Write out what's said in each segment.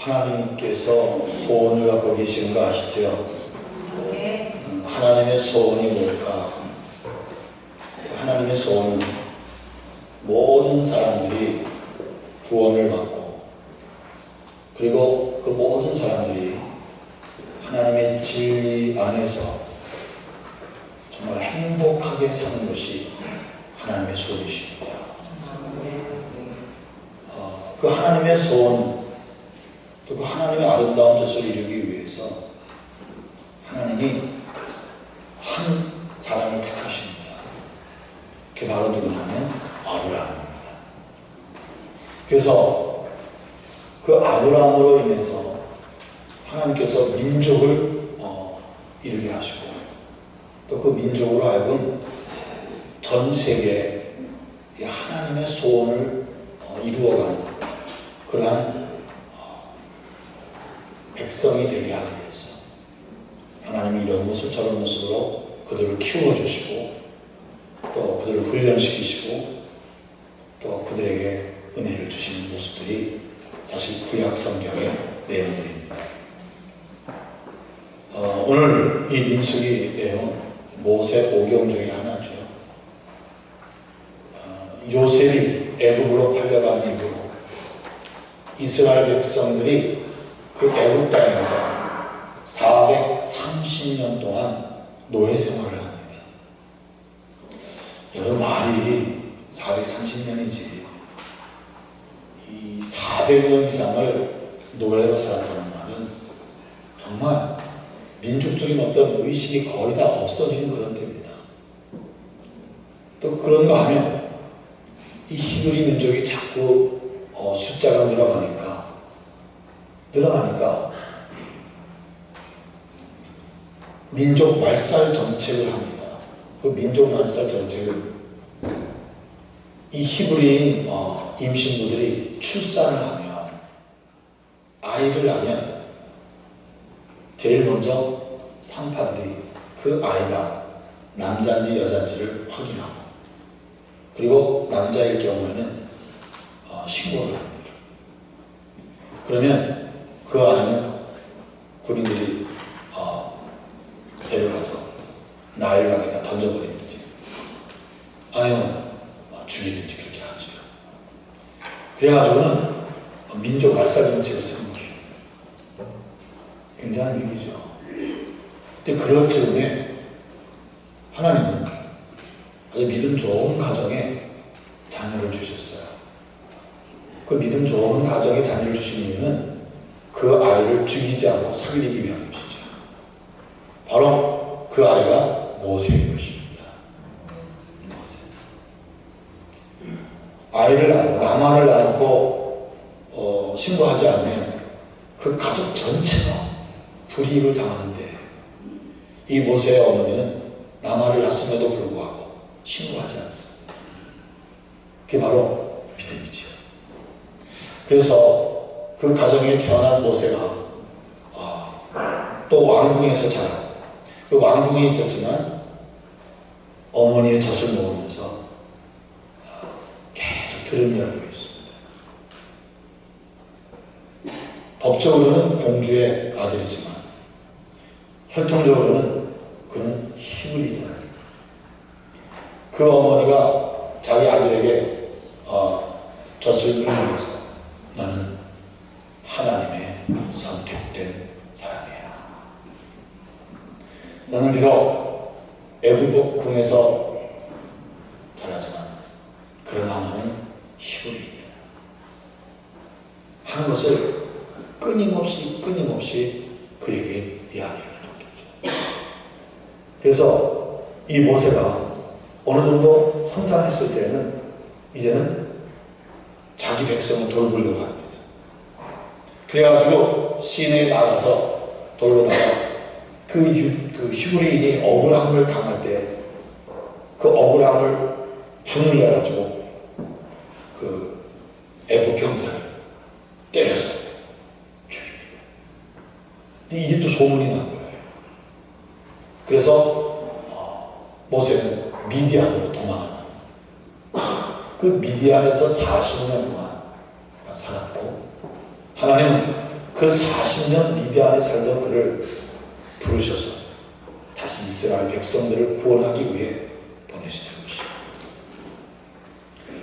하나님께서 소원을 갖고 계시는 거 아시죠? 네. 하나님의 소원이 뭘까? 하나님의 소원은 모든 사람들이 구원을 받고, 그리고 그 모든 사람들이 하나님의 진리 안에서 정말 행복하게 사는 것이 하나님의 소원이십니다. 그 하나님의 소원, 또 그 하나님의 아름다운 뜻을 이루기 위해서 하나님이 한 사람을 택하십니다. 그게 바로 누구냐면 아브라함입니다. 그래서 그 아브라함으로 인해서 하나님께서 민족을 이루게 하시고, 또 그 민족으로 하여금 전 세계에 하나님의 소원을 이루어가는 그러한 백성이 되게 하기 위해서 하나님이 이런 모습 저런 모습으로 그들을 키워주시고, 또 그들을 훈련시키시고, 또 그들에게 은혜를 주시는 모습들이 사실 구약 성경의 내용들입니다. 오늘 이 민수기 내용 모세 오경 중에 하나죠. 요셉이 애굽으로 팔려간 이후로 이스라엘 백성들이 그 애굽 땅에서 430년 동안 노예 생활을 합니다. 여러분, 말이 430년이지 이 400년 이상을 노예로 살았다는 말은 정말 민족적인 어떤 의식이 거의 다 없어지는 그런 때입니다. 또 그런가 하면 이 히브리 민족이 자꾸 숫자가 늘어나니까 민족 말살 정책을 합니다. 그 민족 말살 정책은 이 히브리인 임신부들이 출산을 하면, 아이를 낳으면 제일 먼저 산파들이 그 아이가 남자인지 여자인지를 확인하고, 그리고 남자일 경우에는 신고를 합니다. 그러면 그 아이는 군인들이 데려가서 나일강에다 던져버리든지 아니면 죽이든지 그렇게 하죠. 그래가지고는 민족 말살 정책을 쓰는 거죠. 굉장한 위기죠. 근데 그럴 즈음에 하나님은 아주 믿음 좋은 가정에 자녀를 주셨어요. 그 믿음 좋은 가정에 자녀를 주신 이유는 그 아이를 죽이지 않고 살리기 위한 것이죠. 바로 그 아이가 모세인 것입니다. 모세. 아이를 낳고 남아를 낳고 신고하지 않으면 그 가족 전체가 불이익을 당하는데, 이 모세의 어머니는 남아를 낳았음에도 불구하고 신고하지 않습니다. 그게 바로 믿음이죠. 그래서 그 가정에 태어난 모세가 또 왕궁에서 자라, 그 왕궁에 있었지만 어머니의 젖을 먹으면서 계속 들음이 열리고 있습니다. 법적으로는 공주의 아들이지만 혈통적으로는 그는 히브리 사람입니다. 그 어머니가 자기 아들에게 젖을 흘리면서 너는 하나님의 선택된 사람이야. 너는 비록 애굽궁에서 자라지만 그러나 너는 히브리야 하는 것을 끊임없이 그에게 이야기를 줬죠. 그래서 이 모세가 어느 정도 성장했을 때는 이제는 자기 백성을 돌보려고 합니다. 그래가지고 시내에 나가서 돌보다가 그 히브리인이 억울함을 당할 때 그 억울함을 분을 내가지고 그 애굽 병사를 때려서 죽입니다. 이게 또 소문이 난 거예요. 그래서 모세는 미디안으로 도망합니다. 그 미디안에서 40년 동안 살았고, 하나님은 그 그 40년 미디안에 살던 그를 부르셔서 다시 이스라엘 백성들을 구원하기 위해 보내시는 것입니다.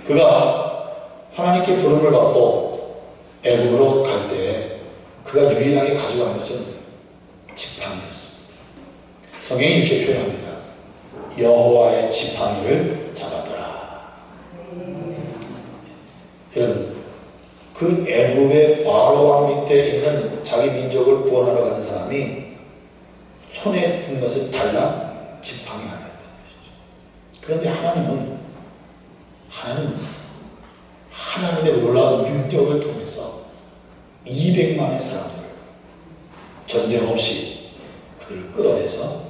그가 하나님께 부름을 받고 애굽으로 갈 때 그가 유일하게 가져간 것은 지팡이였습니다. 성경이 이렇게 표현합니다. 여호와의 지팡이를 잡아더라. 여러분, 그 애굽의 바로 왕 밑에 있는 자기 민족을 구원하러 가는 사람이 손에 든 것은 달랑 지팡이 하나였다는 것이죠. 그런데 하나님의 놀라운 능력을 통해서 200만의 사람들을 전쟁 없이 그들을 끌어내서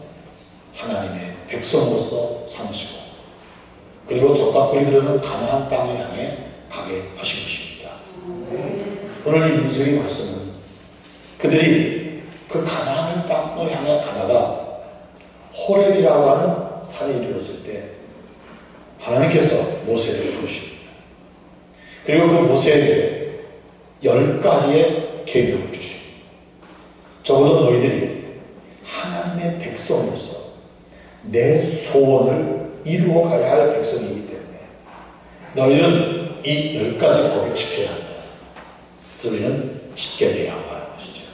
하나님의 백성으로서 삼으시고, 그리고 적과 꿀이 흐르는 가나안 땅을 향해 가게 하신 것입니다. 오늘 이 민수기 말씀은 그들이 그 가나안 땅을 향해 가다가 호렙이라고 하는 산에 이르렀을 때 하나님께서 모세를 부르십니다. 그리고 그 모세에게 10가지의 계명을 주십니다. 적어도 너희들이 하나님의 백성으로서 내 소원을 이루어 가야 할 백성이기 때문에 너희는 이 10가지 법을 지켜야 한다. 우리는 10계명이라고 하는 것이죠.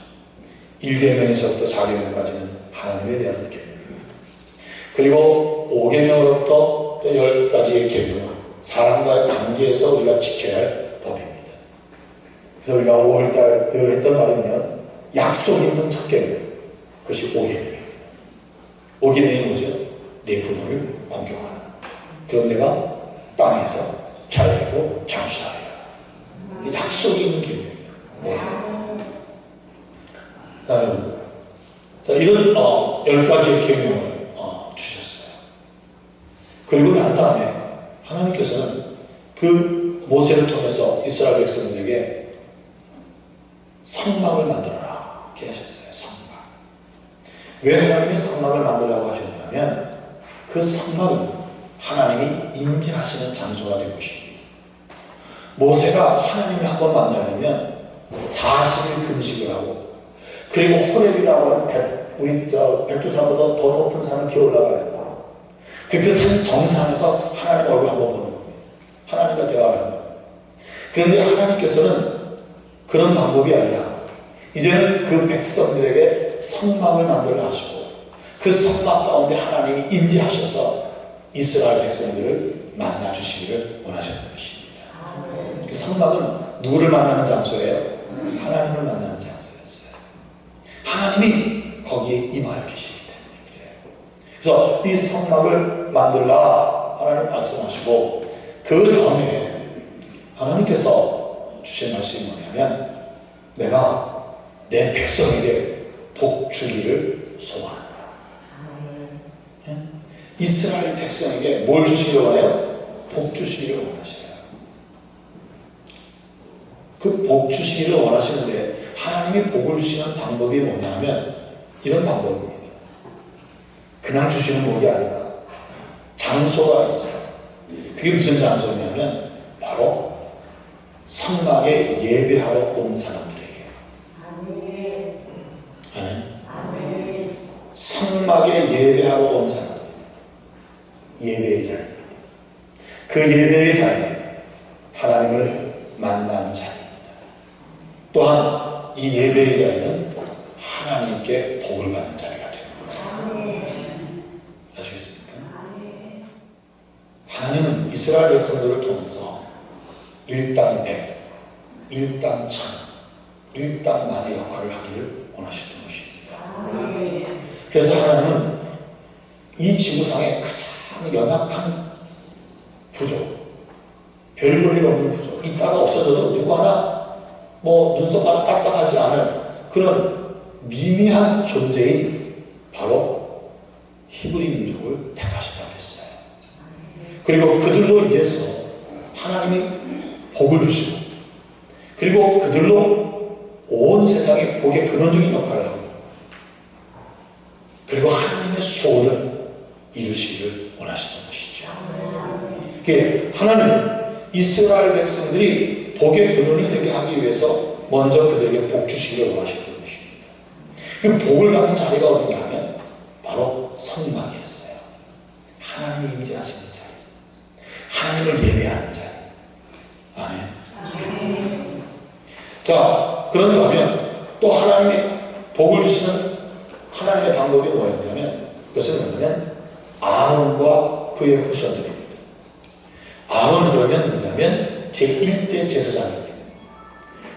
1계명에서부터 4계명까지는 하나님에 대한 계명입니다. 그리고 5계명으로부터 또 10가지의 계명은 사람과의 관계에서 우리가 지켜야 할 법입니다. 그래서 우리가 5월달 늘 했던 말이면 약속 있는 첫 계명, 그것이 5계명입니다. 5계명이 뭐죠? 내 부모를 공경하라. 그럼 내가 땅에서 잘되고 장수하리라. 약속이 있는 계명이에요. 자, 이런 10가지의 계명을 주셨어요. 그리고 난 다음에 하나님께서는 그 모세를 통해서 이스라엘 백성들에게 성막을 만들어라 이렇게 하셨어요. 성막. 왜 하나님이 성막을 만들라고 하셨냐면 그 성막은 하나님이 임재하시는 장소가 된 것입니다. 모세가 하나님을 한번 만나려면 40일 금식을 하고, 그리고 호렙이라고 하는 우리 백두산보다 더 높은 산을 기어 올라가야 돼요. 그 산 정상에서 하나님 얼굴 한번 보는 겁니다. 하나님과 대화를 합니다. 그런데 하나님께서는 그런 방법이 아니라 이제는 그 백성들에게 성막을 만들어 하시고, 그 성막 가운데 하나님이 임재하셔서 이스라엘 백성들을 만나주시기를 원하셨던 것입니다. 그 성막은 누구를 만나는 장소예요? 하나님을 만나는 장소였어요. 하나님이 거기에 임하여 계시기 때문에 그래요. 그래서 이 성막을 만들라 하나님 말씀하시고, 그 다음에 하나님께서 주신 말씀이 뭐냐면 내가 내 백성에게 복 주기를 소원한다. 이스라엘 백성에게 뭘 주시려고 해요? 복 주시기를 원하셔요. 그 복 주시기를 원하시는데 하나님이 복을 주시는 방법이 뭐냐면 이런 방법입니다. 그냥 주시는 복이 아니라 장소가 있어요. 그게 무슨 장소냐면 바로 성막에 예배하러 온 사람들에게. 아멘. 성막에 예배하러 온 사람들. 예배의 자리입니다. 그 예배의 자리는 하나님을 만나는 자리입니다. 또한 이 예배의 자리는 하나님께 복을 받는 자리가 되는 거예요. 아시겠습니까? 하나님은 이스라엘 백성들을 통해서 일당백, 일당천, 일당만의 역할을 하기를 원하셨던 것입니다. 그래서 하나님은 이 지구상에 가장 연약한 부족, 별 볼 일 없는 부족, 이따가 없어져도 누구 하나 눈썹 하나 딱딱하지 않은 그런 미미한 존재인 바로 히브리 민족을 택하셨다고 했어요. 그리고 그들로 인해서 하나님이 복을 주시고, 그리고 그들로 온 세상에 복의 근원적인 역할을 하고, 그리고 하나님의 소원을 이루시기를 원하시는 것이죠. 하나님은 이스라엘 백성들이 복의 근원이 되게 하기 위해서 먼저 그들에게 복 주시기를 원하셨던 것입니다. 그 복을 받는 자리가 어디냐 하면 바로 성막이었어요. 하나님이 임재하시는 자리, 하나님을 예배하는 자리. 아멘. 자, 그런가 하면 또 하나님이 복을 주시는 하나님의 방법이 뭐였냐면, 그것은 뭐냐면 아론과 그의 후손들입니다. 아론 그러면 뭐냐면 제1대 제사장입니다.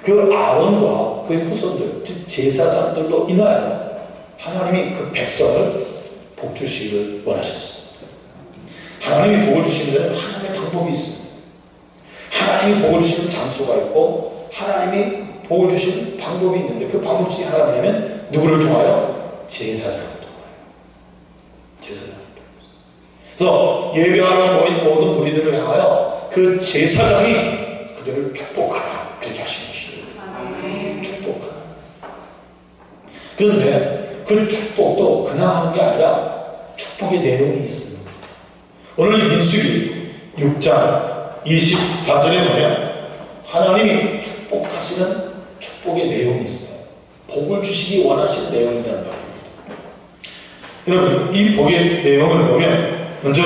그 아론과 그의 후손들, 즉 제사장들로 인하여 하나님이 그 백성을 복 주시기를 원하셨습니다. 하나님이 복을 주시는 데는 하나님의 방법이 있습니다. 하나님이 복을 주시는 장소가 있고 하나님이 복을 주시는 방법이 있는데, 그 방법 중에 하나가 뭐냐면 누구를 통하여? 제사장을 통하여. 제사장을 통해서. 그래서 예배하러 모인 모든 무리들을 향하여 그 제사장이 그들을 축복하라, 그렇게 하신 것입니다. 축복하라. 그런데 그 축복도 그냥 하는 게 아니라 축복의 내용이 있습니다. 오늘 민수기 6장 24절에 보면 하나님이 축복하시는 축복의 내용이 있어요. 복을 주시기 원하시는 내용이란 말입니다. 여러분, 이 복의 내용을 보면 먼저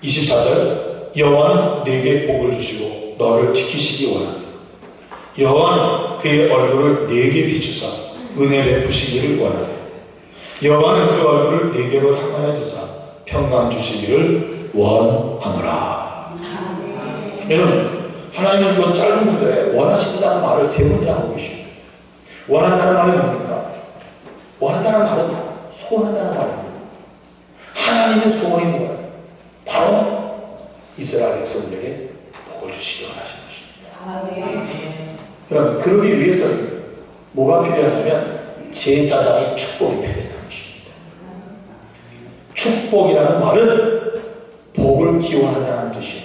24절, 여호와는 네게 복을 주시고 너를 지키시기 원합니다. 여호와는 그의 얼굴을 네게 비추사 은혜 베푸시기를 원합니다. 여호와는 그 얼굴을 네게로 향하여 두사 평강 주시기를 원하노라. 여러분, 하나님은 그 짧은 구절에 원하신다는 말을 세 번이나 하고 계십니다. 원한다는 말은 뭡니까? 원한다는 말은 소원한다는 말입니다. 하나님의 소원이 뭐예요? 바로 이스라엘 백성들에게 복을 주시기 원하시는 것입니다. 그럼 그러기 위해서는 뭐가 필요하냐면 제사장의 축복이 필요하다는 것입니다. 축복이라는 말은 복을 기원한다는 뜻입니다.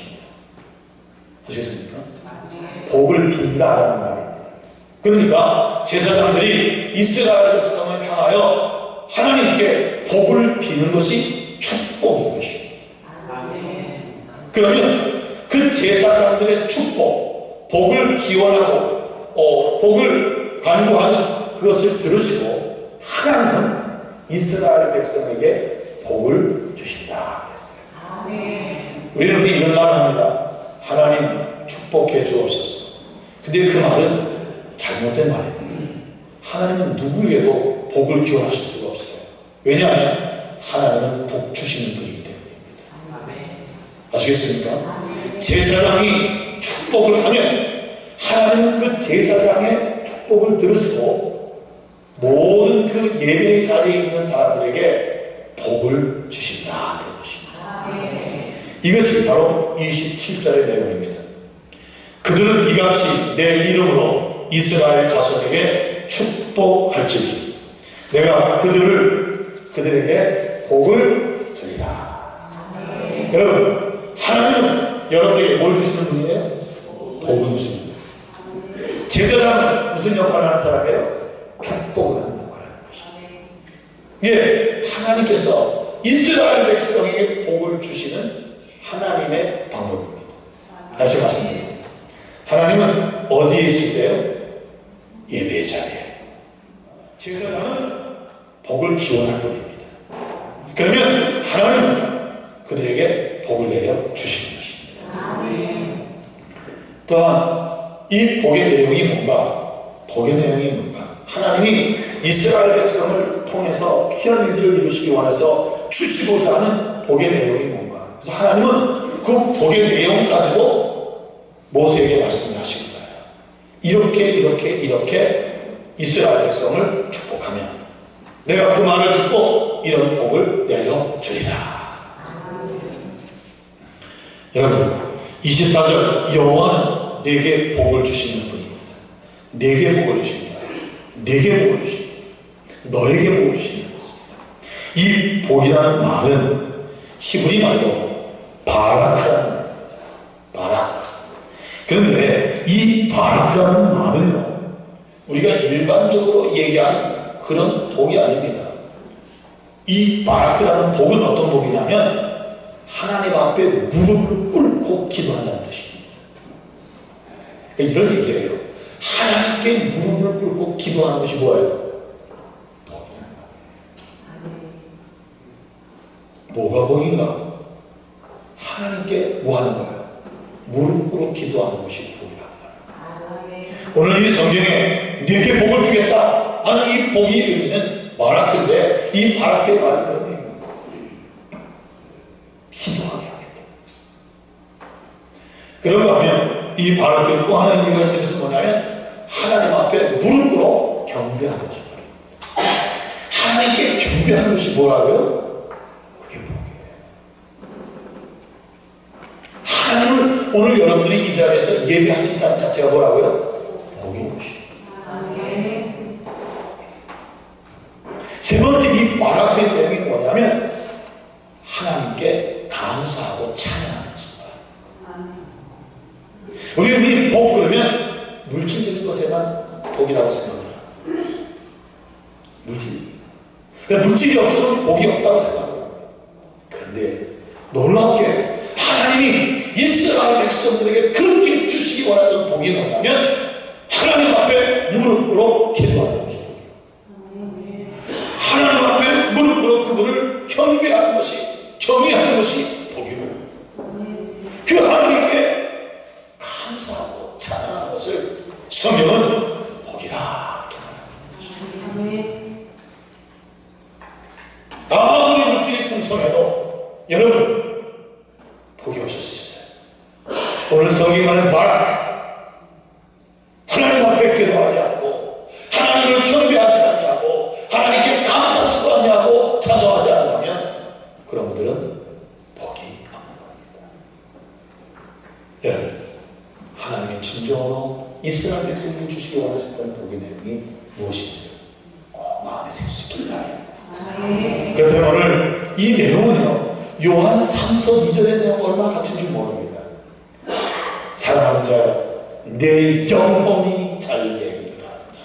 아시겠습니까? 복을 빈다라는 말입니다. 그러니까 제사장들이 이스라엘 백성을 향하여 하나님께 복을 비는 것이 축복인 것입니다. 그러면 그 제사장들의 축복, 복을 기원하고 복을 간구하는 그것을 들으시고 하나님은 이스라엘 백성에게 복을 주신다. 우리는 이런 말을 합니다. 하나님 축복해 주옵소서. 근데 그 말은 잘못된 말입니다. 하나님은 누구에게도 복을 기원하실 수가 없어요. 왜냐하면 하나님은 복 주시는 분이기 때문입니다. 아시겠습니까? 제사장이 축복을 하면 하나님은 그 제사장의 축복을 들으시고 모든 그 예배의 자리에 있는 사람들에게 복을 주신다. 이것이 바로 27절의 내용입니다. 그들은 이같이 내 이름으로 이스라엘 자손에게 축복할지니 내가 그들에게 복을 주리라. 여러분, 하나님은 여러분에게 뭘 주시는 분이에요? 복을 주시는 분이에요. 제사장은 무슨 역할을 하는 사람이에요? 축복을 하는 역할을 하는 것입니다. 이게 하나님께서 이스라엘 백성에게 복을 주시는 하나님의 방법입니다. 다시 말씀드립니다. 하나님은 어디에 있을 때요? 예배의 자리에. 제사장은 복을 기원할 뿐입니다. 그러면 하나님은 그들에게 복을 내려 주시는 것입니다. 또한 이 복의 내용이 뭔가? 복의 내용이 뭔가? 하나님이 이스라엘 백성을 통해서 귀한 일들을 이루시기 원해서 주시고자 하는 복의 내용이 뭔가? 그래서 하나님은 그 복의 내용 가지고 모세에게 말씀을 하신 거예요. 이렇게 이스라엘 백성을 축복하면 내가 그 말을 듣고 이런 복을 내려주리라. 여러분, 24절, 여호와는 내게 복을 주시는 분입니다. 내게 복을 주십니다. 내게 복을 주십니다. 너에게 복을 주시는 것입니다. 이 복이라는 말은 히브리 말로 바라크라는 바라크. 그런데 이 바라크라는 말은요, 우리가 일반적으로 얘기하는 그런 복이 아닙니다. 이 바라크라는 복은 어떤 복이냐면 하나님 앞에 무릎을 꿇고 기도한다는 뜻입니다. 이런 얘기예요. 하나님께 무릎을 꿇고 기도하는 것이 뭐예요? 뭐가 복인가? 하나님께 뭐 하는 거예요? 무릎 꿇고 기도하는 것이 복이라는 거예요. 오늘 이 성경에 네게 복을 주겠다 하는 이 복의 의미는 바라크인데, 이 바라크의 말이 그런 얘기예요. 기도하게 하겠다. 그런가 하면 이 바라크의 또 하나의 의미가 있는 것은 뭐냐면 하나님 앞에 무릎 꿇어 경배하는 것입니다. 하나님께 경배하는 것이 뭐라고요? 그게 복이에요. 하나님을 오늘 여러분들이 이 자리에서 예배할 수 있다는 자체가 뭐라고요? 복인 것이에요. 세 번째 이 바라크의 내용이 뭐냐면 하나님께 감사하고 찬양하는 것입니다. 우리는 복 그러면 물질적인 것에만 복이라고 생각해요. 물질이 없으면 복이 없다고 생각해요. 그런데 놀랍게 하나님이 이스라엘 백성들에게 그렇게 주시기 원하는 복이 뭐냐면 하나님 앞에 무릎 꿇어 기도하는 것이에요. 하나님 앞에 무릎 꿇어 그분을 경배하는 것이, 경외하는 것이 복이고, 그 하나님께 감사하고 찬양하는 것을 성경은 복이라 말합니다. 아무리 물질이 풍성해도 여러분 복이 없을 수 있어요. 오늘 성경에 말하는 바라크, 하나님 앞에 기도하지 않고 하나님을 경배하지 않냐고 하나님께 감사치도 않냐고 찬송하지 않으면 그런 분들은 복이 없는 겁니다. 여러분, 하나님의 진정으로 이스라엘 백성에게 주시기 원하셨던 복의 내용이 무엇인지 마음에 새길 수 있길 바랍니다. 그래서 오늘 이 내용은요, 요한 3서 2절의 내용 얼마나 같은지 모릅니다. 사랑하는 자, 내 영혼이 잘 되길 바란다.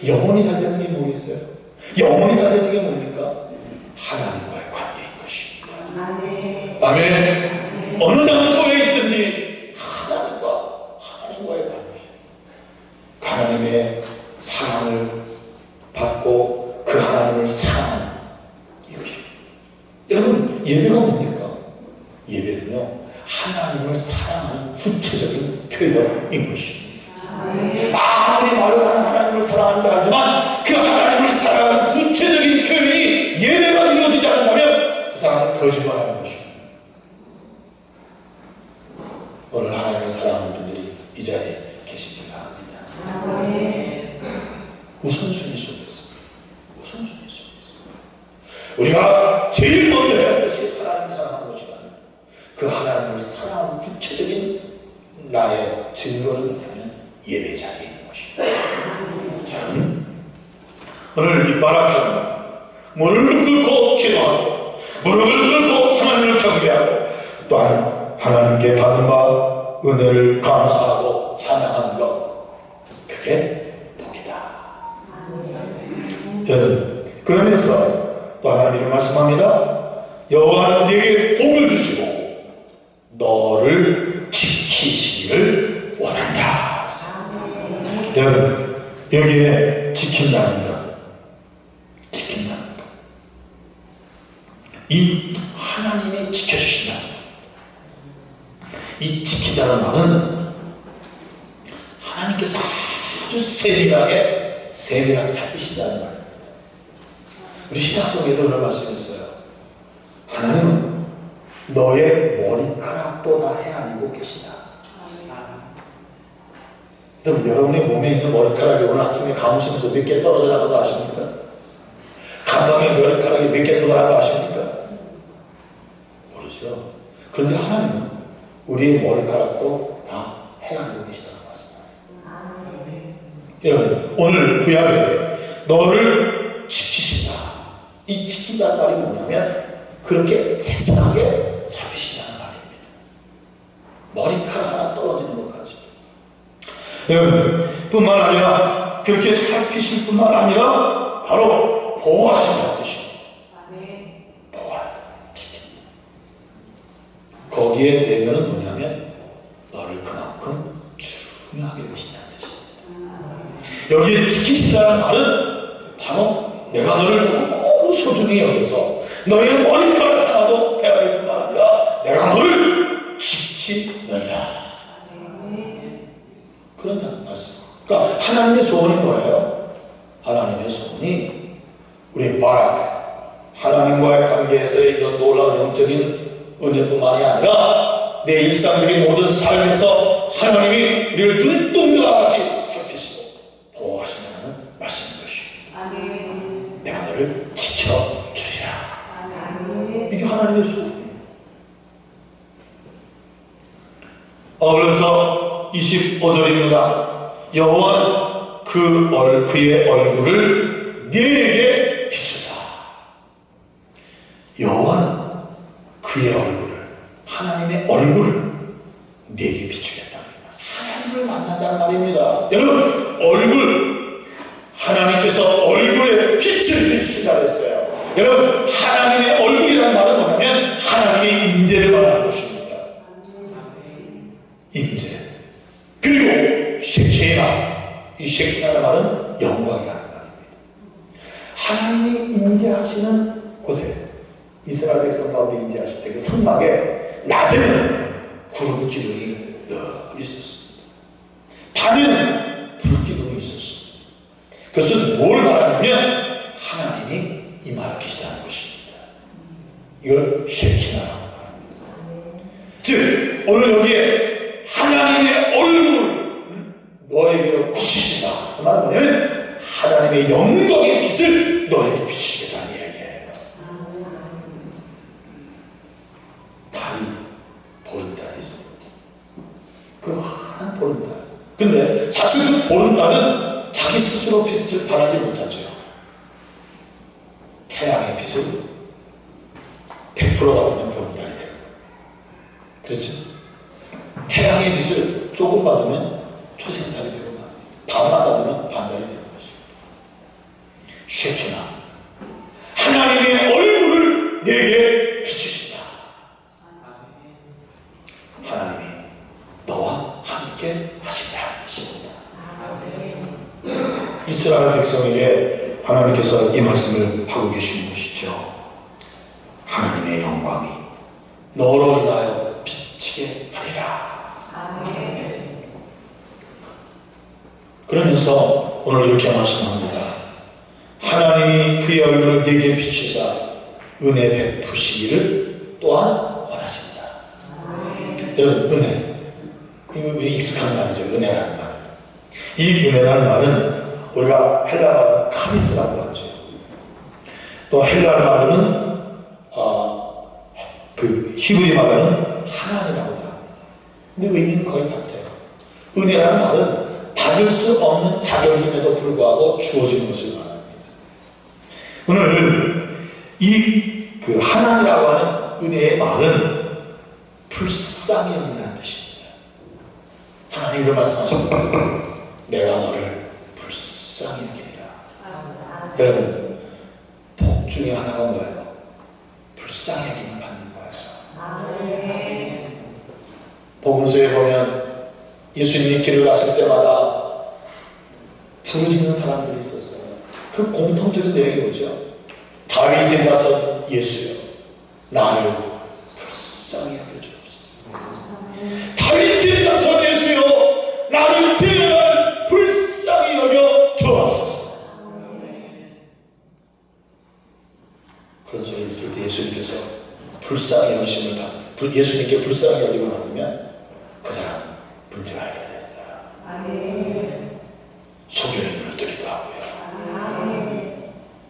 영혼이 잘 되는 게 뭐겠어요? 영혼이 잘 되는 게 뭡니까? 하나님과의 관계인 것입니다. 아멘. 어느 장소에 있든지 하나님과의 관계, 하나님의 사랑을 받고 그 하나님을 사랑하는 이것입니다. 여러분, 예배가 뭡니까? 예배는요, 하나님을 사랑하는 구체적인 표현인 것입니다. 아무리 말로 하는 하나님을 사랑한다 하지만 그 하나님을 사랑하는 구체적인 표현이 예배가 이루어지지 않는다면 그 사람은 거짓말하는 것입니다. 오늘 하나님을 사랑하는 분들이 이 자리에 계시기 바랍니다. 우선순위 속에서 우리가 제일 먼저 해야 할 것이 하나님을 사랑하는 것이 아니라 그 하나님을 사랑하는 구체적인 나의 증거를 뭐냐면 예배 자리에 있는 것입니다. 오늘 이 바라크는 무릎을 꿇고 기도하고 무릎을 꿇고 하나님을 경배하고 또한 하나님께 받은 바 은혜를 감사하고 찬양하는 것, 그게 복이다. 여러분, 그러면서 또 하나님이 말씀합니다. 여호와는 네게 복을 주시고 너를 지키시기를 원한다. 여러분, 여기에 지킨다는 것, 이 하나님이 지켜주신다. 이 지킨다는 말은 하나님께서 아주 세밀하게 살피신다는 말입니다. 우리 신약성에도 그런 말씀했어요. 하나님은 너의 머리카락보다 헤아리고 계시다. 그럼 여러분의 몸에 있는 머리카락이 오늘 아침에 감으시면서 몇 개 떨어져 나간 거 아십니까? 간밤에 머리카락이 몇 개 떨어져 나간 거 아십니까? 모르죠. 그런데 하나님은 우리의 머리카락도 다 헤아리고 계시다는 말씀입니다. 여러분, 오늘 구약에 너를 지키신다. 이 지킨다는 말이 뭐냐면 그렇게 세심하게 살피신다는 말입니다. 머리카락 하나 떨어지는 것까지. 여러분, 뿐만 아니라 그렇게 살피실 뿐만 아니라 바로 보호하신다는 뜻입니다. 거기에 내면은 뭐냐면 너를 그만큼 중요하게 보신다는 뜻입니다. 여기에 지키신다는 말은 바로 내가 너를 너무 소중히 여겨서 너의 머리카락 하나도 헤아릴 뿐만 아니라 내가 너를 지키느니라. 그런 말씀. 그러니까 하나님의 소원이 뭐예요? 하나님의 소원이 우리 바락, 하나님과의 관계에서의 이런 놀라운 영적인 은혜뿐만이 아니라 내 일상적인 모든 삶에서 하나님이 우리를 눈동자와 같이 살피시고 보호하신다는 말씀인 것입니다. 내가 너를 지켜주리라. 이게 하나님의 소원이에요. 그래서 25절입니다. 여호와는 그의 얼굴을 네게 비추사. 여호와는 그의 얼굴을, 하나님의 얼굴을 네게 비추겠다는 말씀. 하나님을 만난다는 말입니다. 여러분, 얼굴, 하나님께서 얼굴에 빛을 비추신다 그랬어요. 여러분, 하나님의 얼굴이라는 말은 뭐냐면 하나님의 임재를 말하는 것입니다. 임재. 그리고 셰키나, 이 셰키나라는 말은 영광이라는 말입니다. 하나님이 임재하시는 곳에, 이스라엘 백성 가운데 임재하실 때 그 성막에 낮에는 구름 기둥이 늘 있었습니다. 밤에는 불 기둥이 있었습니다. 그것은 뭘 말하냐면 하나님이 임하여 계시다는 것입니다. 이걸 셰키나라고 말합니다. 즉 오늘 여기에 하나님의 얼굴 너에게로 비추신다. 그 말은 뭐냐면 하나님의 영광의 빛을 너에게 비추시겠다는 얘기예요. 달이 보름달이 있습니다. 그 환한 보름달. 근데 사실 그 보름달은 자기 스스로 빛을 발하지 못하죠. 태양의 빛을 100% 받으면 보름달이 되는 거예요. 그렇죠? 태양의 빛을 조금 받으면 초생달이 되고 반만 받으면 반달이 되는 것입니다. 쉐키나, 하나님의 얼굴을 내게 비추신다. 하나님이 너와 함께 하신다는 뜻입니다. 이스라엘 백성에게 하나님께서 이 말씀을 하고 계시는 것이죠. 하나님의 영광이 너로 인하여 비치게 되리라. 그러면서 오늘 이렇게 말씀합니다. 하나님이 그의 얼굴을 네게 비추사 은혜 베푸시기를 또한 원하신다. 여러분, 은혜, 이거 익숙한 말이죠. 은혜라는 말. 이 은혜라는 말은 우리가 헬라 말은 카리스라고 하죠. 또 헬라 말은 그 히브리 말은 하나님이라고 합니다. 근데 의미는 거의 같아요. 은혜라는 말은 받을 수 없는 자격임에도 불구하고 주어지는 것을 말합니다. 오늘 그 하나님이라고 하는 은혜의 말은 불쌍히 여긴다는 뜻입니다. 하나님 이런 말씀하십니다. 내가 너를 불쌍히 여기리라. 여러분, 복 중에 하나가 뭐예요? 불쌍히 여김을 받는 거예요. 복음서에 보면 예수님이 길을 갔을 때마다 부르짖는 사람들이 있었어요. 그 공통적인 내용이 뭐죠? 다윗의 자손 예수여, 나를 불쌍히 여겨주옵소서. 다윗의 자손 예수여, 나를 제발 불쌍히 여겨주옵소서. 그런 소리를 들을 때 예수님께서 불쌍히 여기심을 받으면, 예수님께 불쌍히 여김을 받으면 그 사람 문제가 해결됐어요. 소경의 눈을 뜨기도 하고요.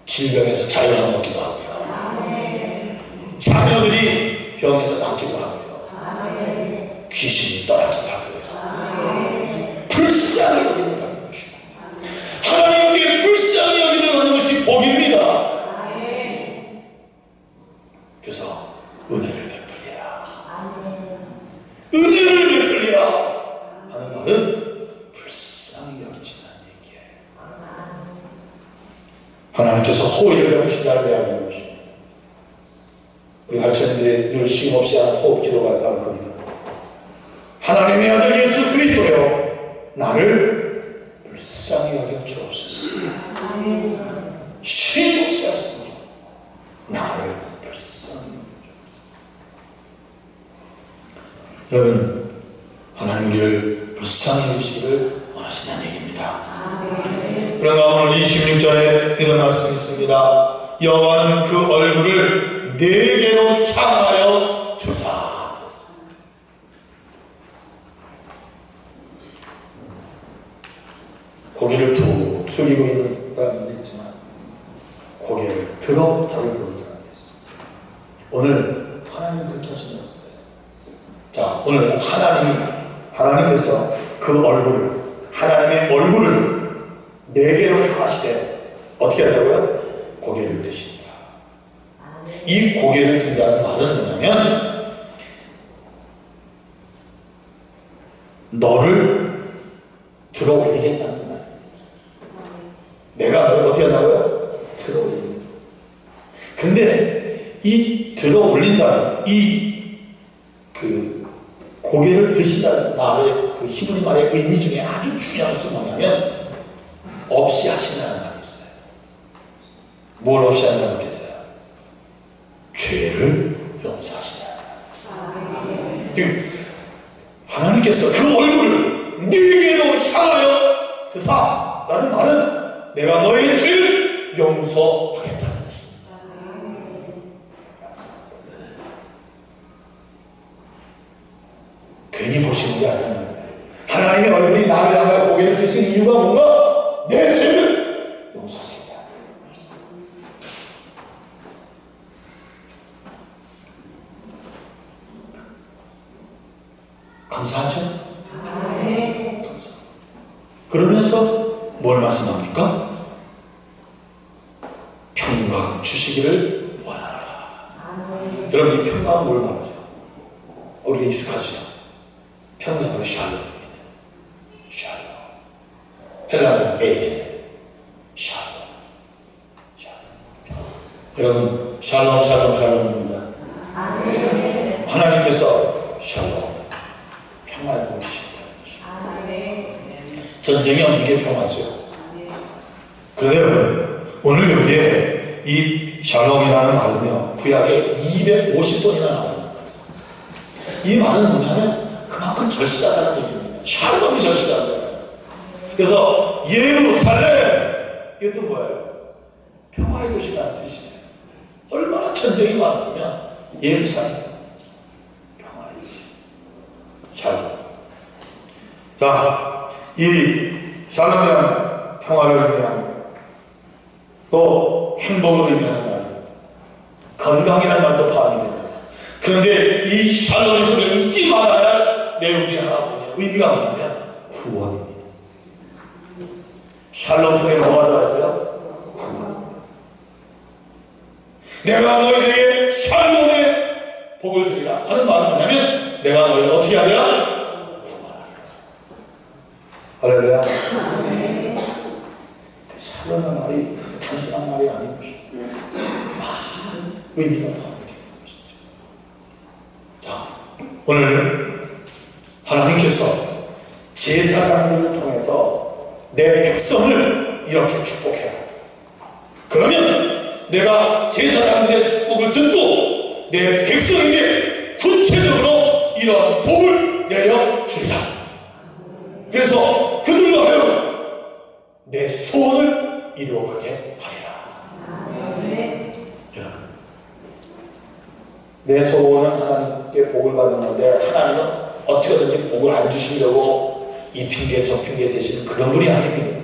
질병에서 자유를 얻기도 하고요. 자녀들이 병에서 낫기도 하고요. 귀신이 떠나기도 하고요. 불쌍히 여김을 받는 것입니다. 하나님께 불쌍히 여김을 받는 것이 복입니다. 그래서 은혜를 베풀리라. 은혜를 베풀리라 하는 말은 불쌍히 여기신다는 얘기예요. 하나님께서 호의를 베푸신다는 이야기하는 것입니다. 우리 할머니들이 늘 쉼없이 하는 호흡 기도가 나올 겁니다. 하나님의 아들 예수 그리스도여, 나를 불쌍히 여겨 쉼없이 하시는 나를 불쌍히 여러분, 하나님 우리를 불쌍히 여기시기를 원하신다는 얘기입니다. 그러나 오늘 26절에 이런 말씀이 있습니다. 여호와는 그 얼굴을 내게로 향하여 주사. 고개를 푹 숙이고 있는 사람도 있지만 고개를 들어 저를 보는 사람도 있습니다. 오늘 하나님은 그렇게 하시는 것 같아요. 자, 오늘 하나님께서 그 얼굴을, 하나님의 얼굴을 내게로 향하시되 어떻게 하냐고요? 고개를 드십니다. 이 고개를 든다는 말은 뭐냐면 너를 들어 올리겠다는 말이에요. 내가 너를 어떻게 한다고요? 들어 올립니다. 그런데 이 들어 올린다는 그 고개를 드시다는 말의 그 히브리 말의 의미 중에 아주 중요한 것은 뭐냐면 없이 하신다는 말이 있어요. 뭘 없이 한다고 했어요? 죄를 용서하신다. 하나님께서 그 얼굴을 내게로 향하여 드사 라는 말은 내가 너의 죄를 용서하겠다는 뜻입니다. 괜히 보시는 게 아니라 하나님의 얼굴이 나를 향하여 고개를 드신 이유가 뭔가? 내 죄를 용서하신다. 감사하죠? 네. 그러면서 뭘 말씀합니까? 평강 주시기를 원하노라. 여러분, 이 평강은 뭘 말하죠? 우리가 익숙하죠? 평강은 샬롬입니다. 샬롬. 헬라어는 에이. 샬롬. 여러분, 샬롬입니다. 하나님께서 샬롬. 평화를 보내십니다. 전쟁이 없는 게 평화죠. 그런데 오늘 여기에 이 샬롬이라는 말은요, 구약에 250번이나 나옵니다. 이 말은 뭐냐면 그만큼 절실하다는 얘기입니다. 샬롬이 절실하다는 거예요. 그래서 예루살렘, 이게 또 뭐예요? 평화의 도시라는 뜻이에요. 얼마나 전쟁이 많으면 예루살렘 평화의 도시. 샬롬. 자, 이 샬롬이라는 평화를 의미하는, 또 행복을 의미하는 말, 건강이라는 말도 포함이 됩니다. 그런데 이 샬롬 속에 잊지 말아야 할 내용 중에 하나가 의미가 뭐냐면 구원입니다. 샬롬 속에 뭐가 들어있어요? 구원. 내가 너희들에게 샬롬의 복을 주리라 하는 말은 뭐냐면 내가 너희를 어떻게 하리라? 할렐루야. 샬롬의 말이 단순한 말이 아닌 것이죠. 많은 의미가 포함되어 있는 것이죠. 자, 오늘 하나님께서 제사장들을 통해서 내 백성을 이렇게 축복해요. 그러면 내가 제사장들의 축복을 듣고 내 백성에게 구체적으로 이런 복을 내려주리라. 그래서 그들로 하여금 내 소원을 이루어가게 하리라. 내 소원은 하나님께 복을 받는 건데 하나님은 어떻게든지 복을 안 주시려고 이 핑계 저 핑계 대시는 그런 분이 아닙니다.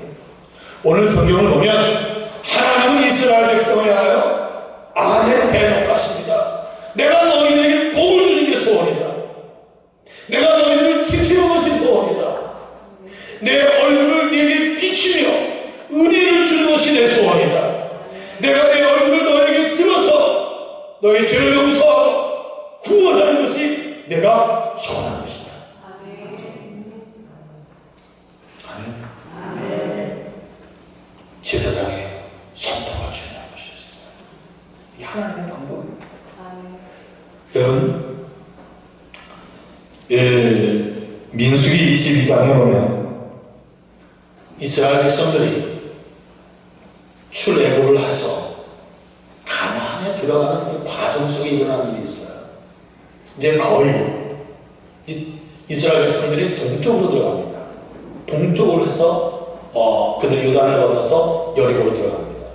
오늘 성경을 보면 하나님은 이스라엘 백성을 향하여 아예 대놓고 하십니다. 내가 너희들에게 복을 주는 게 소원이다. 내가 너희들을 지키는 것이 소원이다. 내 얼굴을 네게 비추며 은혜를 주는 것이 내 소원이다. 내가 내 얼굴을 너에게 들어서 너의 죄를 용서하고 구원하는 것이 내가 소원한 것이다. 아멘. 제사장의 선포가 중요한 것이었어요. 이 하나님의 방법입니다. 여러분, 민수기 22장에 보면 이스라엘 백성들이 출애굽을 할 이제 거의 이스라엘 백성들이 동쪽으로 들어갑니다. 동쪽으로 해서 그들 요단을 건너서 여리고로 들어갑니다.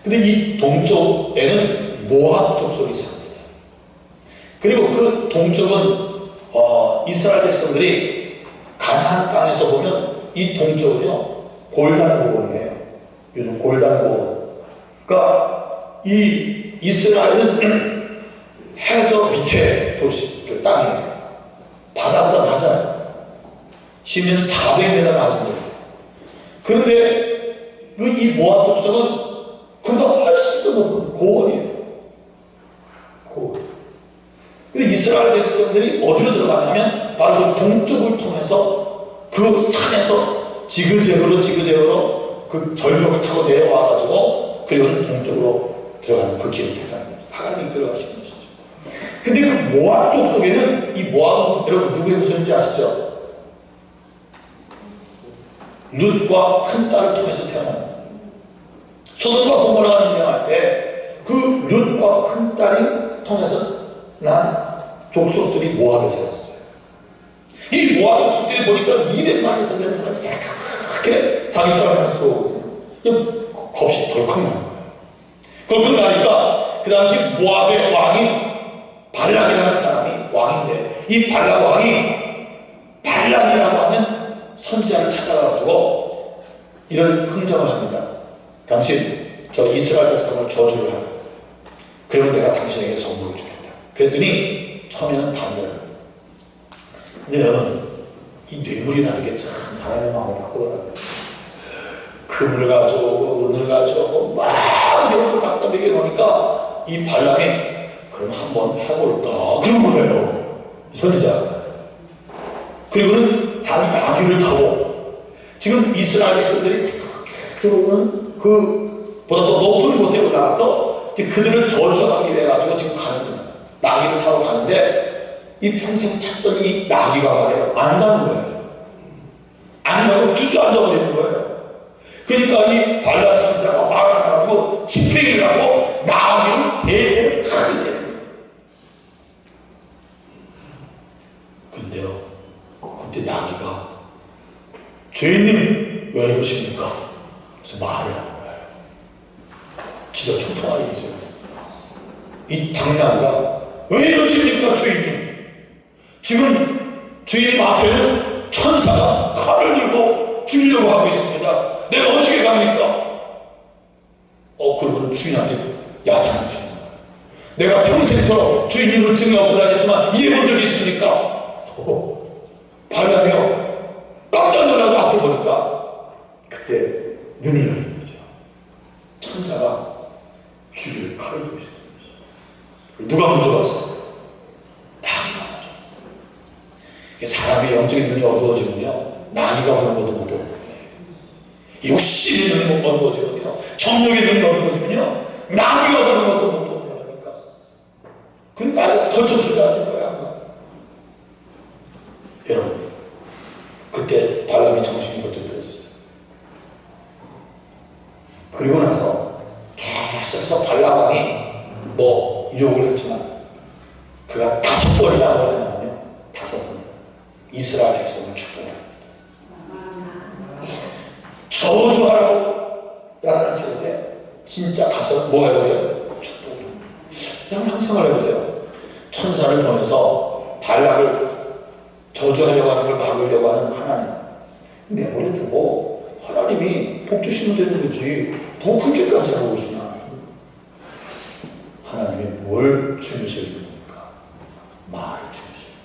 근데 이 동쪽에는 모압 족속이 삽니다. 그리고 그 동쪽은 이스라엘 백성들이 가나안 땅에서 보면 이 동쪽은요 골단고원이에요. 요즘 골단고원. 그러니까 이 이스라엘은 해저 밑에 도시 그 땅이에요. 바다보다 낮아요. 심지어는 400m 낮은 거예요. 그런데 이 모압 족속은 그보다 훨씬 더 높은 고원이에요. 고원. 근데 이스라엘 백성들이 어디로 들어가냐면 바로 그 동쪽을 통해서 그 산에서 지그재그로 그 절벽을 타고 내려와가지고 그리고는 동쪽으로 들어가는 그 길을 택하는 거죠. 하나님이 이끌어가시는 것이죠. 근데 그 모압 족속에는 이 모압은 여러분 누구의 후손인지 아시죠? 룻과 큰 딸을 통해서 태어납니다. 소돔과 고모라가 유명할 때 그 룻과 큰 딸이 통해서 난 족속들이 모압에 살았어요. 이 모압 족속들이 보니까 200만이 더 되는 사람이 새까맣게 자기 딸을 하나 쏘거든요. 겁이 덜컥 나는 거예요. 덜컥 나니까 그 당시 모압의 왕이 발락이라는 사람이 왕인데 이 발락 왕이 발락이라고 하는 선지자를 찾아가지고 이런 흥정을 합니다. 당신 저 이스라엘 백성을 저주를 하고 그러면 내가 당신에게 선물을 주겠다. 그랬더니 처음에는 반대를 합니다. 근데 여러분 이 뇌물이라는 게 참 사람의 마음을 바꾸더라고요. 금을 가져오고 은을 가져오고 막 뇌물을 갖다 내게 놓으니까 이 발람이 그럼 한번 해볼까 그런 거예요. 선지자. 그리고는 자기 나귀를 타고 지금 이스라엘 백성들이 들어오는 그 보다 더 높은 곳에 올라가서 그들을 저주하기 위해 가지고 지금 가는 거예요. 나귀를 타고 가는데 이 평생 탔던 이 나귀가 말이에요. 안 가는 거예요. 안 가고 주저앉아 버리는 거예요. 그러니까 이 발람 선지자가 화가 나가지고 집행을 하고 나귀를 3대를 타게 되는 거예요. 근데요, 그때 나귀가 주인님 왜 이러십니까? 그래서 말을 하는 거예요. 기저총통한 일이죠. 이 당나귀가 왜 이러십니까 주인님? 지금 주인님 앞에는 천사가 칼을 들고 죽이려고 하고 있습니다. 내가 어떻게 갑니까? 그러고는 주인한테 야단을 주는 거예요. 내가 평생토록 주인님을 등에 업고 다녔지만 이해본 적이 있습니까? 발람이요. 깜짝 놀라서 앞을 보니까 그때 눈이 열린 거죠. 천사가 죽일 칼을 들고 있습니다. 누가 먼저 갔어? 나귀가 먼저. 사람의 영적인 눈이 어두워지면요 나귀가 보는 것도 못 보는 거예요. 욕심의 눈이 어두워지면요 정욕의 눈이 어두워지면요 나귀가 보는 것도 못 보는 거니까 그 나귀가 덜썩 주저앉은 거야. 여러분 그때 발람이 정신이 버텨 들었어요. 그리고 나서 계속해서 발람 왕이 유혹을 했지만 그가 5번이나 하냐면요 5번 이스라엘 백성을 축복합니다. 저주하라고 야단을 치는데 진짜 가서 뭐 해버려요? 축복합니다. 그냥 상상을 해보세요. 천사를 보내서 발락을 저주하려고 하는 걸 막으려고 하는 하나님 내버려두고 하나님이 복 주시면 되는 거지 뭐 그렇게까지 하고 오시나. 하나님이 뭘 주무시는 겁니까? 말을 주무십니다.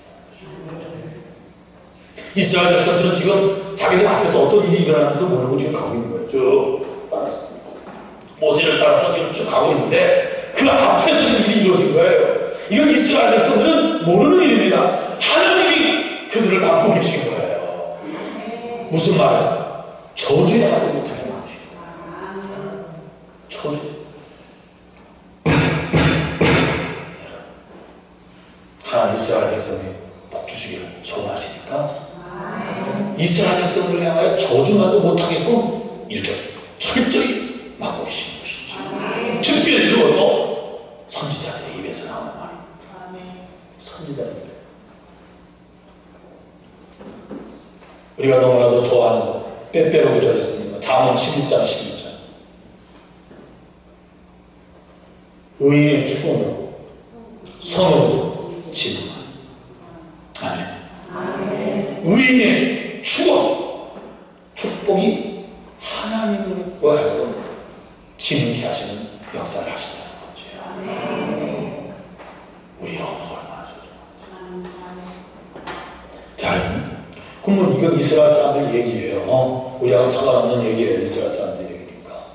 이스라엘 백성들은 지금 자기들 앞에서 어떤 일이 일어나는지도 모르고 지금 가고 있는 거예요. 쭉 따라서 모세를 따라서 지금 쭉 가고 있는데 그 앞에서는 일이 이루어진 거예요. 이건 이스라엘 백성들은 모르는 일입니다. 하나님이 그들을 막고 계신 거예요. 무슨 말이에요? 저주에 하지 못하게 막으시고 저주. 하나님 이스라엘 백성이 복 주시기를 소원하시니까 이스라엘 백성들을 향하여 저주만도 못하게끔 이렇게 철저히 막고 계시는 것이죠. 특별히 그것도 선지자들의 입에서 나오는 말입니다. 큽니다. 우리가 너무나도 좋아하는 빼빼로 구절이 있습니다. 잠언 11장 11절. 의인의 추원으로 성으로 지는 아멘. 의인의 추원, 축복이 하나님과 하여금 지능케 하시는 역사를 하신다는 거죠. 우리 영혼을 얼마나 소중한지. 자, 그러면 이건 이스라엘 사람들 얘기예요. 우리하고 상관없는 얘기예요. 이스라엘 사람들 얘기니까.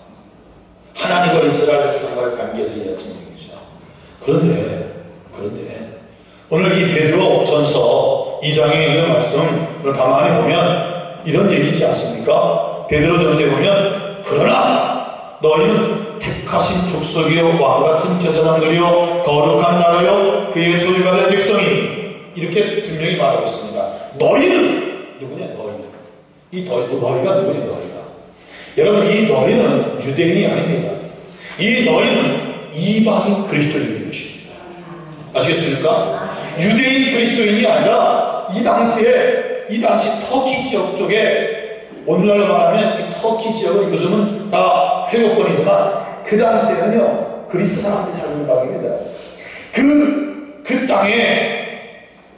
하나님과 이스라엘 주님과의 관계에서 이야기하는 얘기죠. 그런데 오늘 이 베드로 전서 2장에 있는 말씀을 가만히 보면 이런 얘기지 않습니까? 베드로 전서에 보면 그러나 너희는 택하신 족속이요 왕같은 제사장들이요 거룩한 나라요 그의 소유가 된 백성이 이렇게 분명히 말하고 있습니다. 너희는 누구냐? 너희는. 이 너희가 누구냐? 너희가. 여러분, 이 너희는 유대인이 아닙니다. 이 너희는 이방인 그리스도인인 것입니다. 아시겠습니까? 유대인 그리스도인이 아니라 이 당시 터키 지역 쪽에, 오늘날로 말하면 이 터키 지역은 요즘은 다 회복권이지만 그 당시에는요 그리스 사람들이 살던 땅입니다. 그 땅에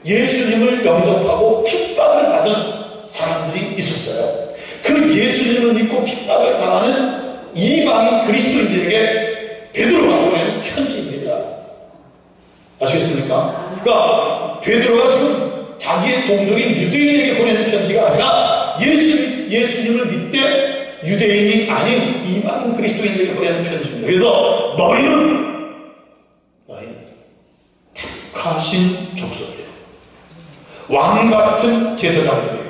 예수님을 영접하고 핍박을 받은 사람들이 있었어요. 그 예수님을 믿고 핍박을 당하는 이방인 그리스도인들에게 베드로가 보내는 편지입니다. 아시겠습니까? 그러니까 베드로가 지금 자기의 동족인 유대인에게 보내는 편지가 아니라 예수님을 믿되 유대인이 아닌 이방인 그리스도인에게 보내는 편지입니다. 그래서 너희는 택하신 족속이에요. 왕같은 제사장들이에요.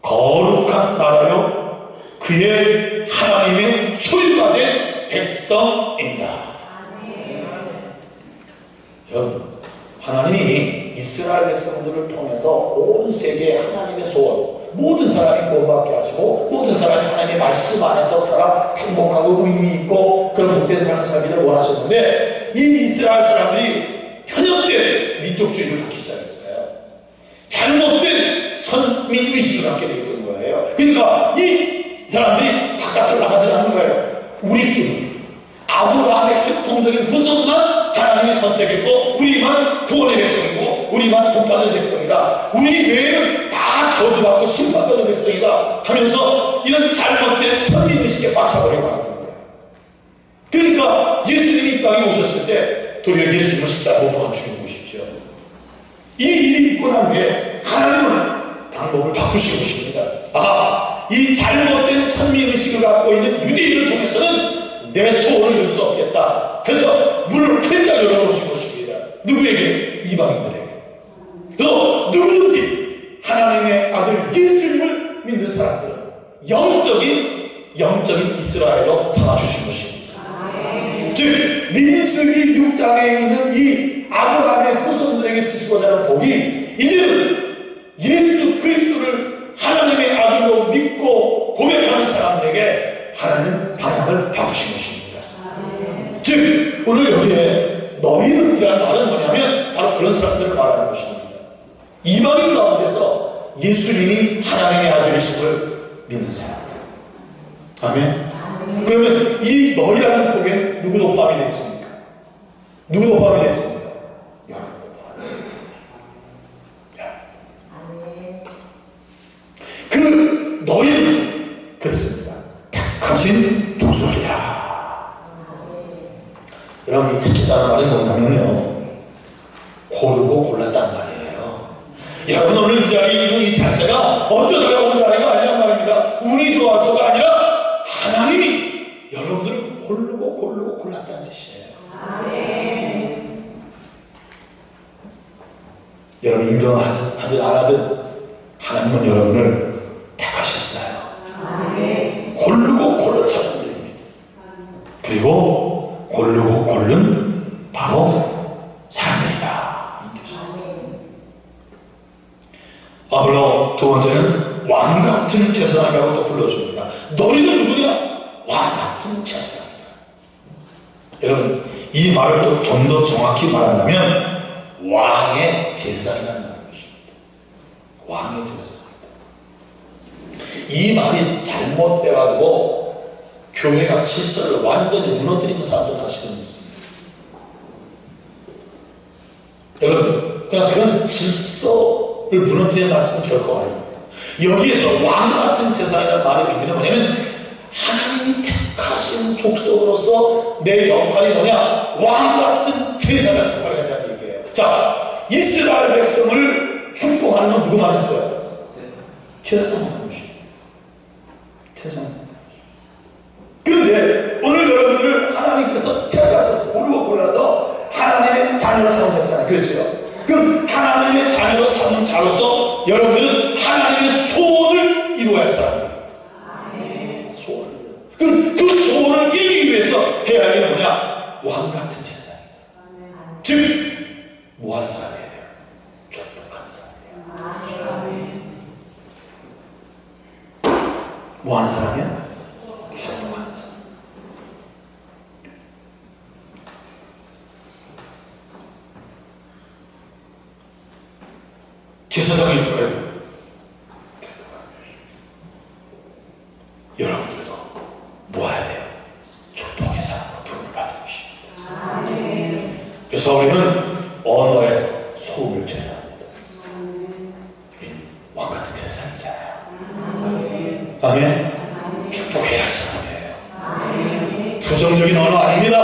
거룩한 나라요 그의 하나님의 소유가 된 백성입니다. 여러분, 하나님이 이스라엘 백성들을 통해서 온 세계에 하나님의 소원, 모든 사람이 구원받게 하시고 모든 사람이 하나님의 말씀 안에서 살아 행복하고 의미 있고 그런 복된 삶을 살기를 원하셨는데, 이 이스라엘 사람들이 현역된 민족주의를 갖기 시작했어요. 잘못된 선민의식을 갖게 되었던 거예요. 그러니까 이 사람들이 바깥으로 나가지 않는 거예요. 우리끼리 아브라함의 혈통적인 후손만 하나님이 선택했고 우리만 구원의 백성이고 우리만 복받을 백성이다, 우리 외에는 다 저주받고 심판받을 백성이다 하면서 이런 잘못된 선민의식에 빠져버리고 하는 거예요. 그러니까 예수님이 이 땅에 오셨을 때 도리어 예수님을 십자가에 못 박아 죽이는 것이죠. 이 일이 있고 난 후에 하나님은 방법을 바꾸시고 계십니다. 이 잘못된 선민의식을 갖고 있는 유대인을 통해서는 내 소원을 이룰 수 없겠다. 그래서 문을 활짝 열어놓으신 것입니다. 누구에게? 이방인들에게. 또 누구든지 하나님의 아들 예수님을 믿는 사람들은 영적인 이스라엘로 삼아주신 것입니다. 즉 민수기 6장에 있는 이 아브라함의 후손들에게 주시고자 하는 복이 이제는 예수 그리스도를 하나님의 아들로 믿고 고백하는 사람들에게 하나님 방향을 바꾸신 것입니다. 즉 오늘 여기에 너희는 이라는 말은 뭐냐면 바로 그런 사람들을 말하는 것입니다. 이방인 가운데서 예수님이 하나님의 아들이심을 믿는 사람들. 아멘. 그러면 이 너희라는 속에 누구도 포함이 되어 있습니까? 누구도 포함이 되어 있습니까? 여러분도 포함이 되어 있습니다. 그 너희는 그렇습니다. 택하신 족속이다. 여러분, 이 택했다는 말이 뭐냐면요, 고르고 골랐단 말이에요. 여러분, 오늘 이 자리에 있는 이 자체가 어쩌다가 온 자리가 아니란 말입니다. 운이 좋아서가 아니라 하나님이 여러분들을 고르고 골랐다는 뜻이에요. 아멘. 여러분 인정하든 안 하든 하나님은 여러분을 택하셨어요. 아멘. 고르고 고른 사람들입니다. 그리고 고르고 고른 바로 사람들이다, 이 뜻이에요. 물론 두 번째는 왕같은 제사장이라고 또 불러줍니다. 너희는 누구냐? 왕같은 제사장이다. 여러분, 이 말을 또 좀 더 정확히 말한다면 왕의 제사라는 것입니다. 왕의 제사입니다. 이 말이 잘못돼가지고 교회가 질서를 완전히 무너뜨리는 사람도 사실은 있습니다. 여러분, 그냥 그런 질서를 무너뜨리는 말씀은 결코 아닙니다. 여기에서 왕 같은 제사라는 말의 의미는 뭐냐면 하나님이 택하신 족속으로서 내 역할이 뭐냐? 왕 같은 제사라는 역할을 한다는 얘기예요. 자, 이스라엘 백성을 축복하는 건 누구만 했어요? 제사장만 하십니다. 제사장만 하십니다. 그런데 오늘 여러분들을 하나님께서 택하셔서 고르고 골라서 하나님의 자녀로 삼으셨잖아요. 그렇죠? 그럼 하나님의 자녀로 삼은 자로서 여러분들은 하나님의 소원을 이루어야 할 사람이에요. 소원을. 그 소원을 이루기 위해서 해야 할 게 뭐냐? 왕 같은 제사입니다. 즉 뭐 하는 사람이에요? 축복하는 사람이에요. 뭐 하는 사람이야? 축복하는 사람. 제사장의 역할을 여러분들도 모아야 돼요. 축복의 사람으로 부름을 받은 것입니다. 그래서 우리는 언어에 소음을 줘야 합니다. 왕 같은 세상이잖아요. 아멘. 축복해야 할 사람이에요. 부정적인 언어 아닙니다.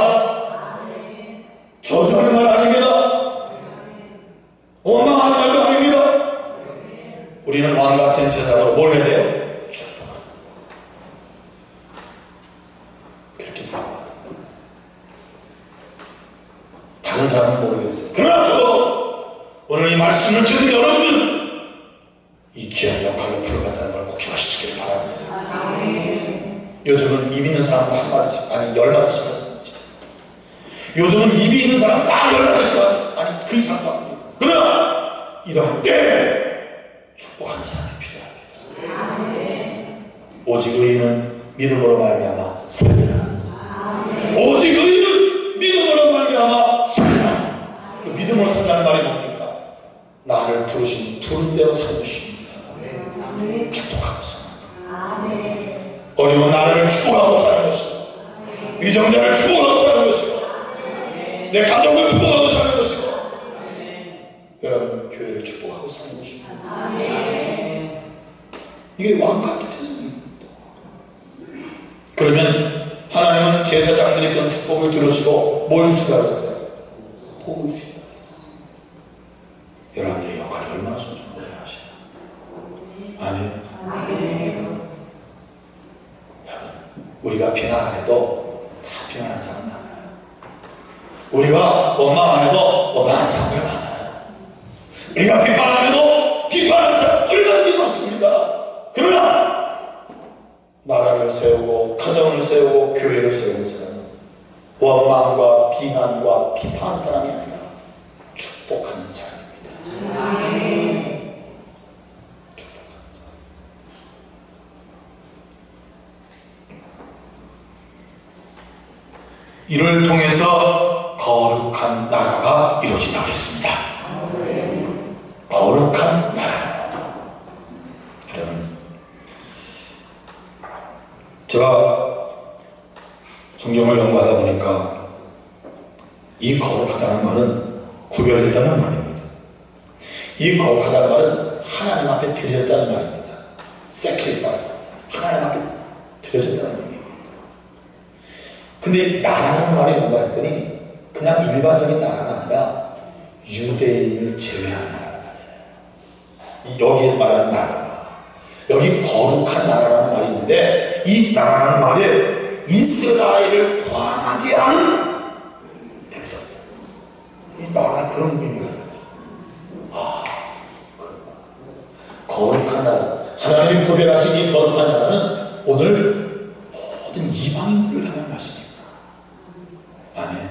저주하는 말 아닙니다. 원망하는 말도 아닙니다. 우리는 왕 같은 제사로 뭘 해야 돼요? 그렇게 부르고 다른 사람은 모르겠어요. 그러나 저도 오늘 이 말씀을 듣는 여러분들 이 귀한 역할을 풀어간다는 걸 꼭 기억하시기를 바랍니다. 요즘은 입 있는 사람도 한 마디씩 아니 10마디씩 하지. 요즘은 입이 있는 사람 딱 10마디씩 아니 그 이상도 아닙니다. 그러나 이러한 때 축복하는 사람이 필요합니다. 오직 의인은 믿음으로 말미암아 살리라. 오직 의인은 믿음으로 말미암아 살리라. 그 믿음으로 산다는 말이 뭡니까? 나를 부르신 부른 대로 사는 것입니다. 축복하고 사는 어려운 나라를 축복하고 사는 것이고 위정자를 축복하고 사는 것이고 내 가족을 축복하고 사는 것이고 여러분 교회를 축복하고 사는 것입니다. 이게 왕같은 태생입니다. 그러면 하나님은 제사장들이 그런 축복을 들으시고 뭘 주시라고 했어요? 복을 주시라고 했어요. 여러분들의 역할이 얼마나 소중한지 아시나요? 아멘. 우리가 비난 안 해도 다 비난하는 사람 많아요. 우리가 원망 안 해도 원망하는 사람들 많아요. 우리가 비판 안 해도 비판하는 사람 얼마나 많습니다. 그러나 나라를 세우고 가정을 세우고 교회를 세우는 사람은 원망과 비난과 비판하는 사람이 아니라 축복하는 사람입니다. 이를 통해서 거룩한 나라가 이루어진다고 했습니다. 거룩한 나라. 여러분, 제가 성경을 연구하다 보니까 이 거룩하다는 말은 구별됐다는 말입니다. 이 거룩하다는 말은 하나님 앞에 드려졌다는 말입니다. sacrifice. 하나님 앞에 드려졌다는 말입니다. 근데 나라는 말이 뭔가 했더니 그냥 일반적인 나라가 아니라 유대인을 제외한 나라예요. 여기에 말하는 나라, 여기 거룩한 나라라는 말이 있는데 이 나라라는 말에 이스라엘을 포함하지 않은 백성들, 이 나라가 그런 의미가 있다. 거룩한 나라, 하나님이 구별하신 이 거룩한 나라는 오늘 모든 이방인들을 향한 말씀입니다. 아멘.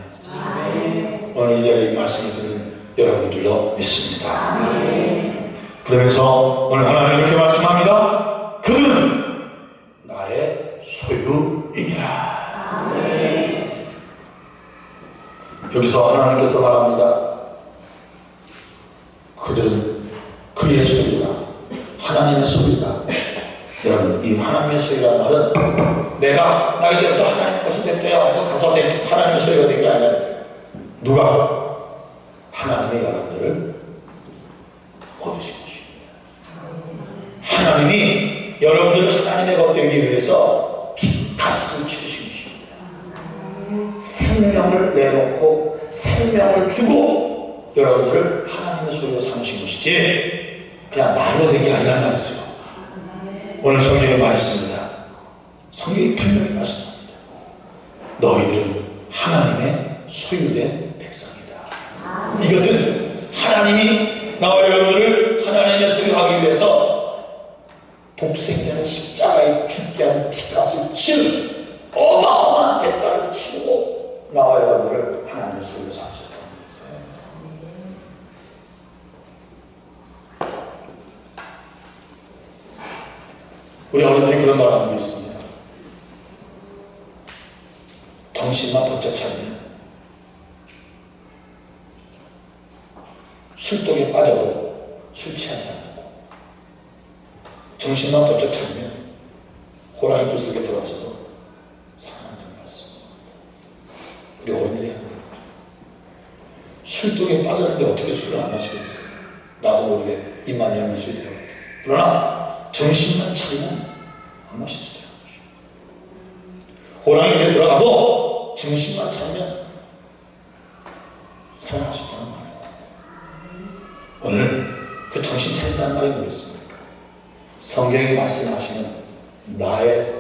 오늘 이 자리에 이 말씀을 듣는 여러분인 줄로 믿습니다. 아멘. 그러면서 오늘 하나님 이렇게 말씀합니다. 그는 나의 소유이니라. 아멘. 여기서 하나님께서 말합니다. 그들은 그의 소리가 하나님의 소리다. 여러분, 이 하나님의 소리라는 말은 내가 나 이제부터 하나님 것이 됐대요 해서 가서 내 하나님의 소리가 된 게 아니라 누가 하나님의 여러분들을 얻으신 것입니다. 하나님이 여러분들 하나님의 것 되기 위해서 값을 치르신 것입니다. 생명을 내놓고 생명을 주고 여러분들을 하나님의 소리로 삼으신 것이지 그냥 말로 되게 아니란 말이죠. 오늘 성경에 말했습니다. 성경이 분명히 말씀합니다. 너희들은 하나님의 소유된 백성이다. 이것은 하나님이 나와 여러분들을 하나님의 소유하기 위해서 독생자는 십자가에 죽게 하는 피값을 치는 어마어마한 대가를 치르고 나와 여러분들을 하나님의 소유로 삼으셨다. 우리 어른들이 그런 말 하는 게 있습니다. 정신만 번쩍 차리면 술독에 빠져도 술 취하지 않고 정신만 번쩍 차리면 호랑이 불 속에 들어가서도 살아난다는 말씀입니다. 우리 어른들이 하는 거예요. 술독에 빠졌는데 어떻게 술을 안 마시겠어요? 나도 모르게 입만 열면 술이 돼요. 그러나 정신만 차리면 안 마실 수 있어요. 호랑이 입에 들어가도 정신만 차리면 살아날 수 있다는 말이에요. 오늘 그 정신 차린다는 말이 뭐겠습니까? 성경이 말씀하시는 나의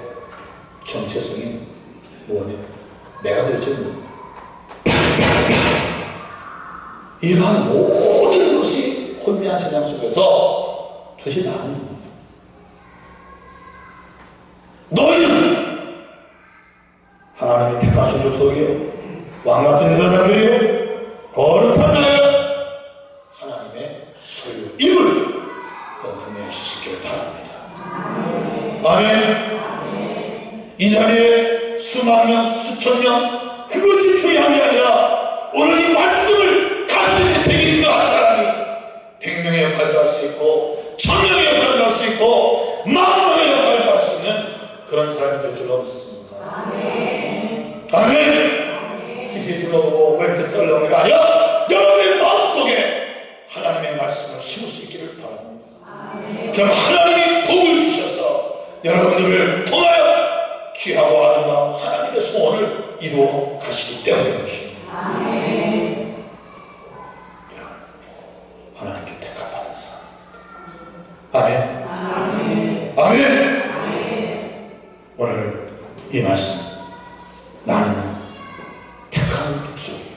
정체성이 뭐냐? 내가 도대체 뭐냐? 이러한 모든 것이 혼미한 세상 속에서 도대체 나는 누구냐? 너희는 하나님의 택하신 족속이요 왕같은 여자들이요 거룩한 나여 하나님의 소유임을 분명히 지키길 바랍니다. 아멘. 이 자리에 수만 명 수천 명 그것이 중요한 게 아니라 오늘 이 말씀을 가슴에 새긴 그 한 사람이 100명의 역할도 할 수 있고 1000명의 역할도 할 수 있고 10,000명의 역할도 할 수 있는 그런 사람이 될 줄로 믿습니다. 아멘. 아멘. 기세 둘러보고 왜 이렇게 썰렁이가 아니라 여러분의 마음속에 하나님의 말씀을 심을 수 있기를 바랍니다. 아멘. 그럼 하나님이 복을 주셔서 여러분들을 통하여 귀하고 아름다운 하나님의 소원을 이루어 가시기 때문인 것입니다. 아멘. 하나님께 택함받은 사람. 아멘. 아멘. 아멘. 오늘 이 말씀 나는 택한 족속이요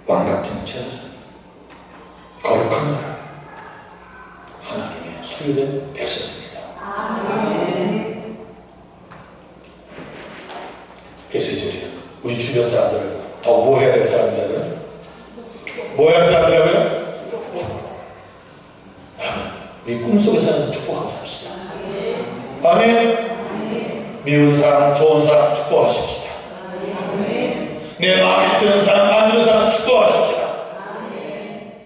왕같은 제사 거룩한 나라 하나님의 소유된 백성입니다. 아멘. 그래서 이제 우리 주변 사람들을 더 뭐 해야 될 사람들이라고요? 뭐 해야 될 사람들이라고요? 우리 꿈속의 사람들 축복하고 삽시다. 아멘. 미운 사람, 좋은 사람 축복하십시다. 내 마음에 드는 사람, 안 드는 사람 축복하십시다.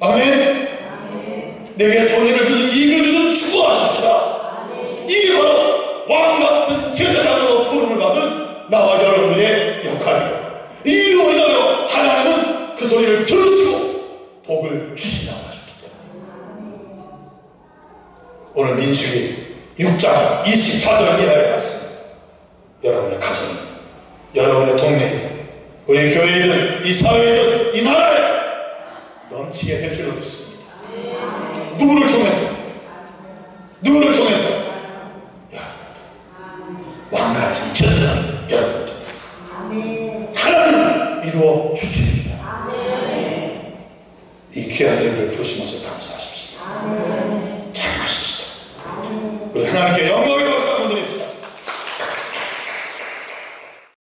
아멘. 내게 손해를 주든 이익을 주든 축복하십시다. 이게 바로 왕같은 제사장으로 부름을 받은 나와 여러분들의 역할이에요. 이로 인하여 하나님은 그 소리를 들으시고 복을 주신다고 하셨기 때문에 오늘 민수기 6장 24절 이하의 말씀 여러분의 가정, 여러분의 동네이든 우리 교회이든 이 사회이든 이 나라에 넘치게 될 줄로 믿습니다. 누구를 통해서? 누구를 통해서? 왕같은 제사장 여러분을 통해서 하나님 이루어 주십니다. 이 귀한 예배를 부르시면서 감사하십시오. 잘 하십시오. 우리 하나님께 영광